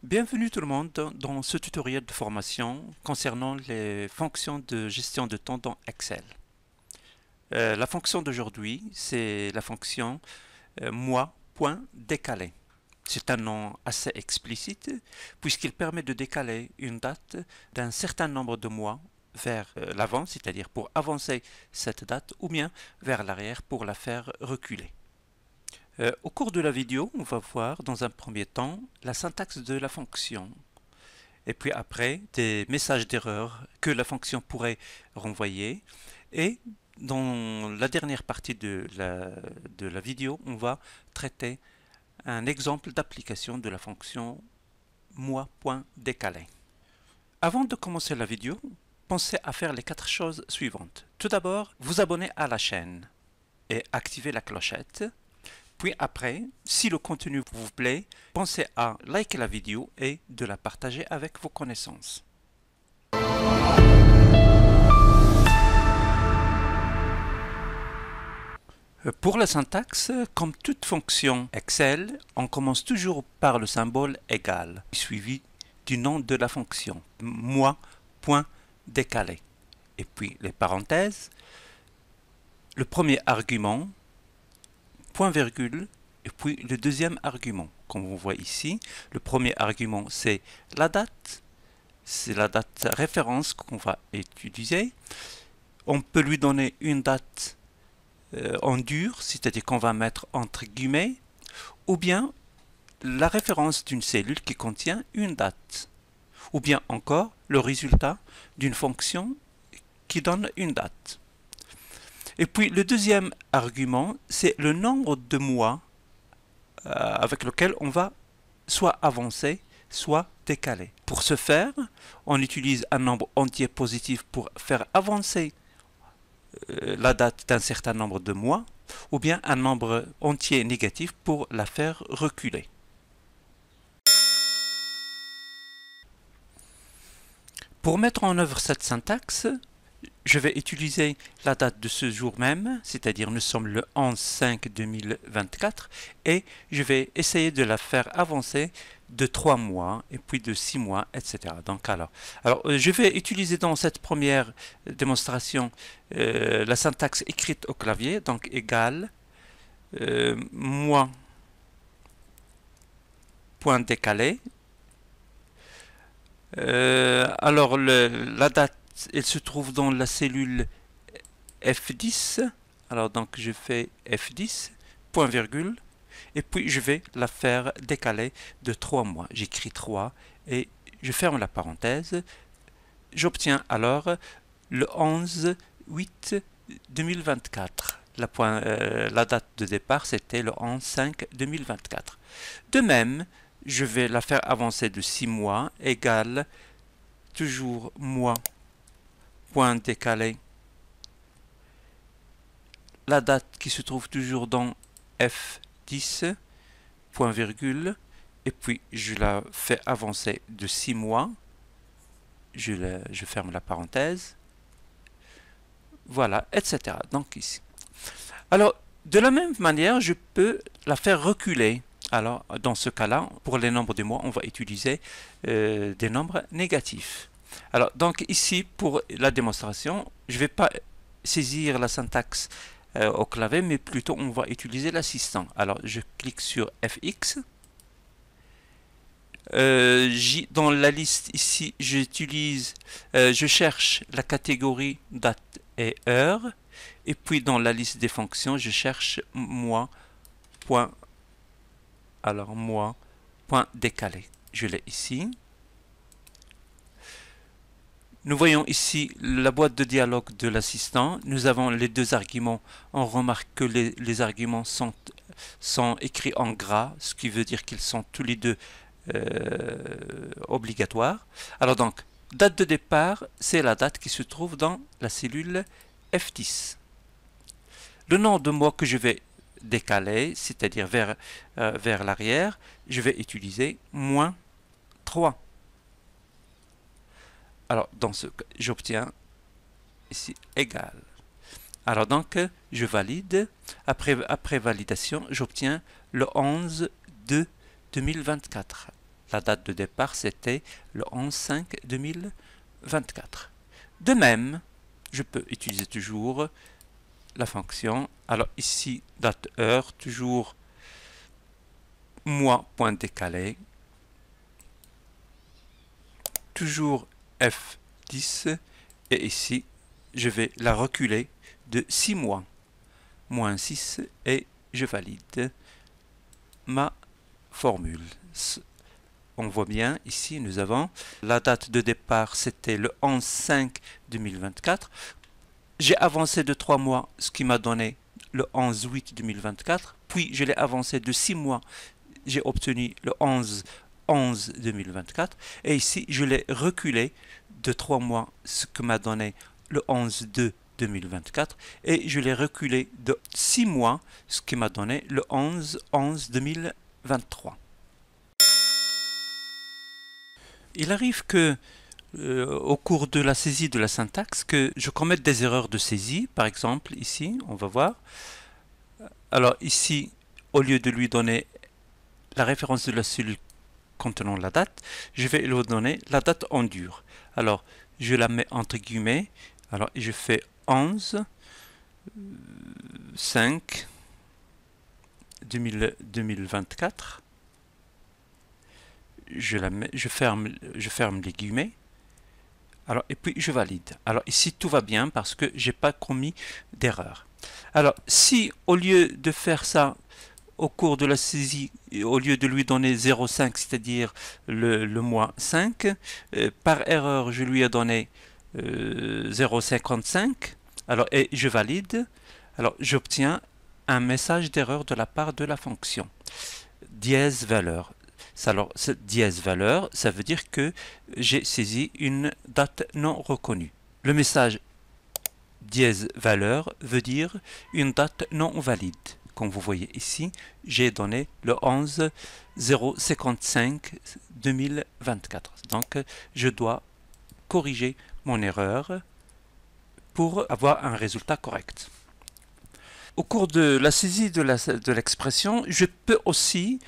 Bienvenue tout le monde dans ce tutoriel de formation concernant les fonctions de gestion de temps dans Excel. La fonction d'aujourd'hui, c'est la fonction mois.décalé. C'est un nom assez explicite puisqu'il permet de décaler une date d'un certain nombre de mois vers l'avant, c'est-à-dire pour avancer cette date, ou bien vers l'arrière pour la faire reculer. Au cours de la vidéo, on va voir dans un premier temps la syntaxe de la fonction et puis après des messages d'erreur que la fonction pourrait renvoyer, et dans la dernière partie de la vidéo, on va traiter un exemple d'application de la fonction mois.décalé. Avant de commencer la vidéo, pensez à faire les 4 choses suivantes. Tout d'abord, vous abonner à la chaîne et activer la clochette. Puis après, si le contenu vous plaît, pensez à liker la vidéo et de la partager avec vos connaissances. Pour la syntaxe, comme toute fonction Excel, on commence toujours par le symbole égal, suivi du nom de la fonction, mois.décalé. Et puis les parenthèses, le premier argument, point virgule, et puis le deuxième argument. Comme on voit ici, le premier argument c'est la date référence qu'on va utiliser. On peut lui donner une date en dur, c'est-à-dire qu'on va mettre entre guillemets, ou bien la référence d'une cellule qui contient une date, ou bien encore le résultat d'une fonction qui donne une date. Et puis le deuxième argument, c'est le nombre de mois avec lequel on va soit avancer, soit décaler. Pour ce faire, on utilise un nombre entier positif pour faire avancer la date d'un certain nombre de mois, ou bien un nombre entier négatif pour la faire reculer. Pour mettre en œuvre cette syntaxe, je vais utiliser la date de ce jour même, c'est-à-dire nous sommes le 11/5/2024, et je vais essayer de la faire avancer de 3 mois, et puis de 6 mois, etc. Donc alors je vais utiliser dans cette première démonstration la syntaxe écrite au clavier, donc égal mois.décalé. Alors la date, elle se trouve dans la cellule F10. Alors donc je fais F10, point virgule, et puis je vais la faire décaler de 3 mois. J'écris 3 et je ferme la parenthèse. J'obtiens alors le 11/8/2024. La date de départ c'était le 11/5/2024. De même, je vais la faire avancer de 6 mois, égale toujours mois, point décalé, la date qui se trouve toujours dans F10, point virgule, et puis je la fais avancer de 6 mois, je ferme la parenthèse, voilà, etc. Donc ici. Alors, de la même manière, je peux la faire reculer. Alors, dans ce cas-là, pour les nombres de mois, on va utiliser des nombres négatifs. Alors, donc ici, pour la démonstration, je ne vais pas saisir la syntaxe au clavier, mais plutôt on va utiliser l'assistant. Alors, je clique sur FX. Dans la liste ici, je cherche la catégorie date et heure. Et puis dans la liste des fonctions, je cherche mois, point décalé. Je l'ai ici. Nous voyons ici la boîte de dialogue de l'assistant. Nous avons les deux arguments. On remarque que les arguments sont écrits en gras, ce qui veut dire qu'ils sont tous les deux obligatoires. Alors donc, date de départ, c'est la date qui se trouve dans la cellule F10. Le nom de mois que je vais décaler, c'est-à-dire vers l'arrière, je vais utiliser moins 3. Alors, dans ce cas, j'obtiens ici égal. Alors donc, je valide. Après validation, j'obtiens le 11/2/2024. la date de départ c'était le 11/5/2024. De même, je peux utiliser toujours la fonction, alors ici date heure, toujours mois point décalé, toujours F10, et ici je vais la reculer de 6 mois, moins 6, et je valide ma formule. On voit bien ici nous avons la date de départ c'était le 11/5/2024. J'ai avancé de 3 mois, ce qui m'a donné le 11/8/2024, puis je l'ai avancé de 6 mois, j'ai obtenu le 11/11/2024, et ici je l'ai reculé de 3 mois, ce que m'a donné le 11/2/2024, et je l'ai reculé de 6 mois, ce qui m'a donné le 11/11/2023. Il arrive que au cours de la saisie de la syntaxe que je commette des erreurs de saisie. Par exemple ici on va voir, alors ici au lieu de lui donner la référence de la cellule contenant la date, je vais lui donner la date en dur. Alors je la mets entre guillemets, alors je fais 11/5/2024, je ferme les guillemets. Alors, et puis je valide. Alors ici tout va bien parce que j'ai pas commis d'erreur. Alors si au lieu de faire ça au cours de la saisie, au lieu de lui donner 0,5, c'est-à-dire le mois 5, par erreur je lui ai donné 0,55, alors et je valide, alors j'obtiens un message d'erreur de la part de la fonction dièse valeur. Alors, cette dièse valeur, ça veut dire que j'ai saisi une date non reconnue. Le message dièse valeur veut dire une date non valide. Comme vous voyez ici, j'ai donné le 11/055/2024. Donc, je dois corriger mon erreur pour avoir un résultat correct. Au cours de la saisie de l'expression, je peux aussi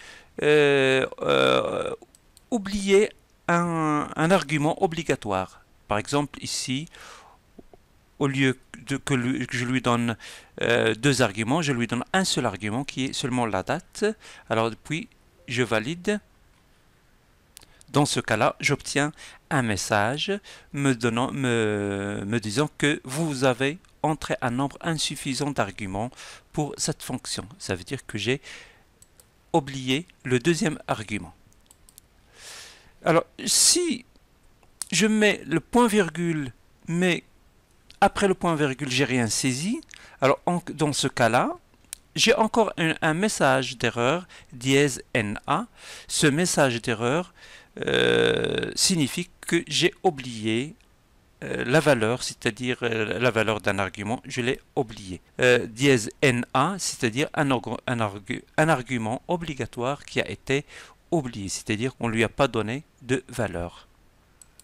oublier un argument obligatoire. Par exemple, ici, au lieu que je lui donne deux arguments, je lui donne un seul argument qui est seulement la date. Alors, puis, je valide. Dans ce cas-là, j'obtiens un message me disant que vous avez entré un nombre insuffisant d'arguments pour cette fonction. Ça veut dire que j'ai oublié le deuxième argument. Alors, si je mets le point-virgule, mais après le point-virgule, j'ai rien saisi, alors dans ce cas-là, j'ai encore un message d'erreur dièse NA. Ce message d'erreur signifie que j'ai oublié la valeur, c'est-à-dire la valeur d'un argument, je l'ai oublié. Dièse NA, c'est-à-dire un argument obligatoire qui a été oublié, c'est-à-dire qu'on ne lui a pas donné de valeur.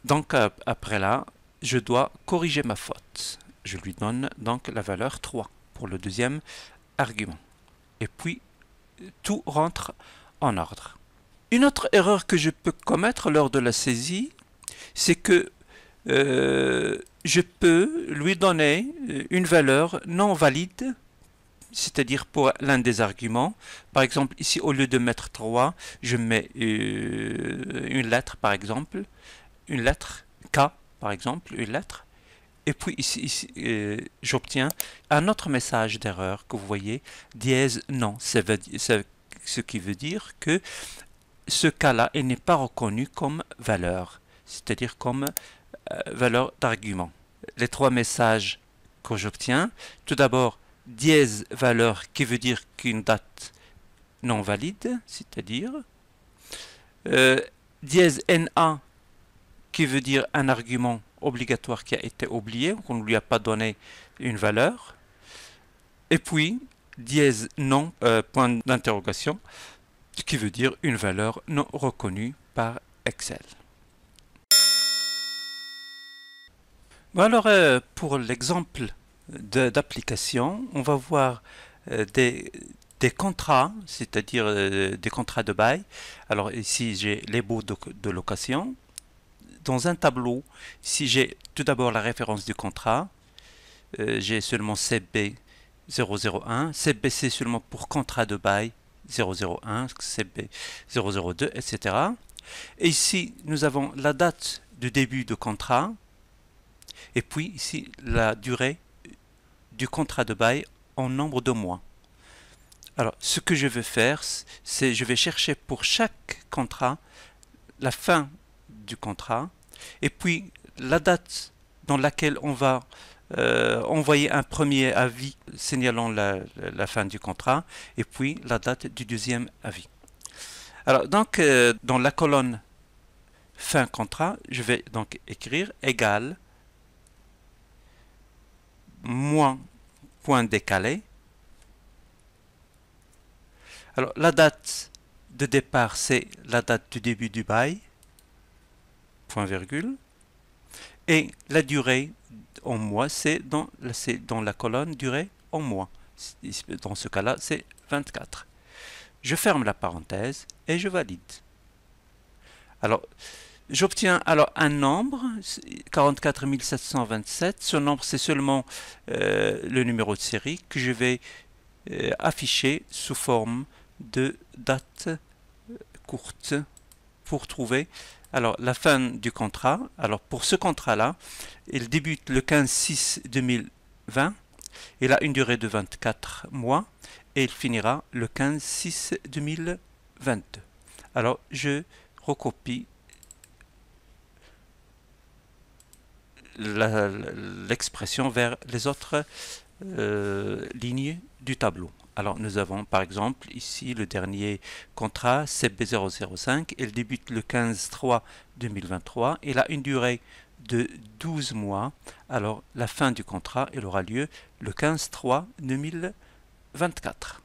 Donc après là, je dois corriger ma faute. Je lui donne donc la valeur 3 pour le deuxième argument. Et puis, tout rentre en ordre. Une autre erreur que je peux commettre lors de la saisie, c'est que je peux lui donner une valeur non valide, c'est-à-dire pour l'un des arguments. Par exemple, ici, au lieu de mettre 3, je mets une lettre, par exemple, une lettre K, par exemple, une lettre. Et puis ici j'obtiens un autre message d'erreur que vous voyez, dièse non. Ce qui veut dire que ce cas-là, il n'est pas reconnu comme valeur, c'est-à-dire comme valeur d'argument. Les trois messages que j'obtiens, tout d'abord, dièse valeur qui veut dire qu'une date non valide, c'est-à-dire dièse NA qui veut dire un argument obligatoire qui a été oublié, qu'on ne lui a pas donné une valeur, et puis dièse non, point d'interrogation, qui veut dire une valeur non reconnue par Excel. Bon alors, pour l'exemple d'application, on va voir des des contrats, c'est-à-dire des contrats de bail. Alors ici, j'ai les baux de location. Dans un tableau, si j'ai tout d'abord la référence du contrat, j'ai seulement CB 001. CB, c'est seulement pour contrat de bail 001, CB 002, etc. Et ici, nous avons la date de début de contrat, et puis ici, la durée du contrat de bail en nombre de mois. Alors, ce que je vais faire, c'est je vais chercher pour chaque contrat la fin du contrat, et puis la date dans laquelle on va envoyer un premier avis signalant la fin du contrat, et puis la date du deuxième avis. Alors, donc, dans la colonne fin contrat, je vais donc écrire égal moins point décalé. Alors, la date de départ, c'est la date du début du bail, point virgule, et la durée en mois, c'est dans la colonne durée en mois. Dans ce cas-là, c'est 24. Je ferme la parenthèse et je valide. Alors, j'obtiens alors un nombre, 44 727. Ce nombre, c'est seulement le numéro de série que je vais afficher sous forme de date courte pour trouver alors la fin du contrat. Alors pour ce contrat-là, il débute le 15/6/2020. Il a une durée de 24 mois et il finira le 15/6/2022. Alors je recopie l'expression vers les autres lignes du tableau. Alors nous avons par exemple ici le dernier contrat CB005, il débute le 15/3/2023, il a une durée de 12 mois, alors la fin du contrat il aura lieu le 15/3/2024.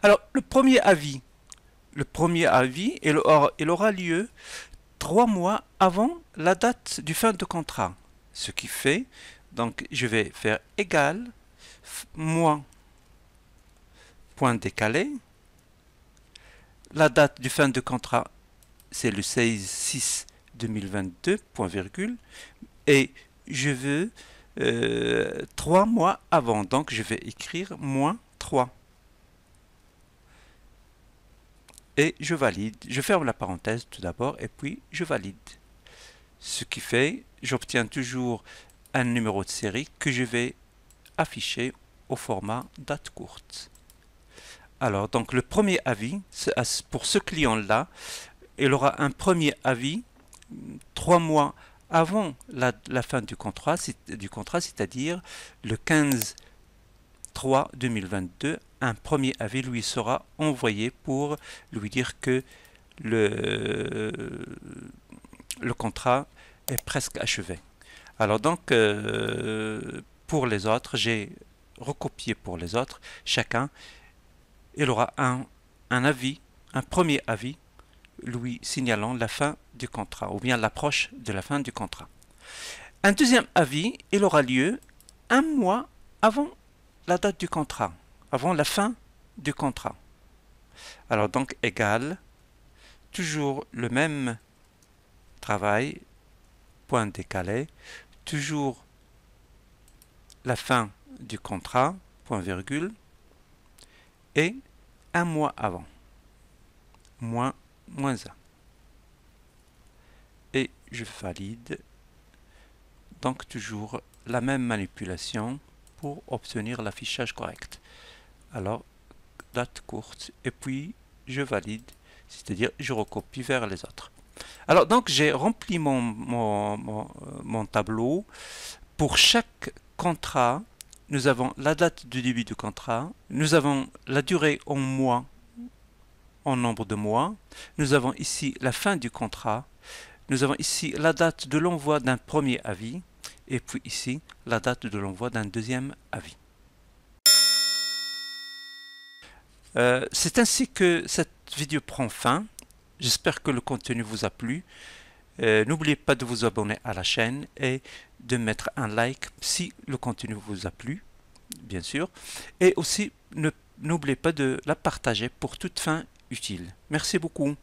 Alors le premier avis il aura lieu 3 mois avant la date du fin de contrat, ce qui fait, donc je vais faire égal moins point décalé, la date du fin de contrat c'est le 16/6/2022, point virgule, et je veux 3 mois avant, donc je vais écrire moins 3. Et je valide, je ferme la parenthèse tout d'abord et puis je valide. Ce qui fait, j'obtiens toujours un numéro de série que je vais afficher au format date courte. Alors, donc le premier avis, pour ce client-là, il aura un premier avis 3 mois avant la fin du contrat, c'est-à-dire le 15/3/2022, un premier avis lui sera envoyé pour lui dire que le contrat est presque achevé. Alors donc, pour les autres, j'ai recopié pour les autres, chacun, il aura un avis, un premier avis, lui signalant la fin du contrat, ou bien l'approche de la fin du contrat. Un deuxième avis, il aura lieu un mois avant la date du contrat, avant la fin du contrat. Alors donc, égal, toujours le même travail, point décalé, toujours la fin du contrat, point virgule, et un mois avant, moins 1. Et je valide. Donc toujours la même manipulation pour obtenir l'affichage correct. Alors, date courte, et puis je valide, c'est-à-dire je recopie vers les autres. Alors donc j'ai rempli mon tableau. Pour chaque contrat, nous avons la date du début du contrat, nous avons la durée en mois, en nombre de mois, nous avons ici la fin du contrat, nous avons ici la date de l'envoi d'un premier avis, et puis ici la date de l'envoi d'un deuxième avis. C'est ainsi que cette vidéo prend fin. J'espère que le contenu vous a plu. N'oubliez pas de vous abonner à la chaîne et de mettre un like si le contenu vous a plu. bien sûr. Et aussi, n'oubliez pas de la partager pour toute fin utile. Merci beaucoup.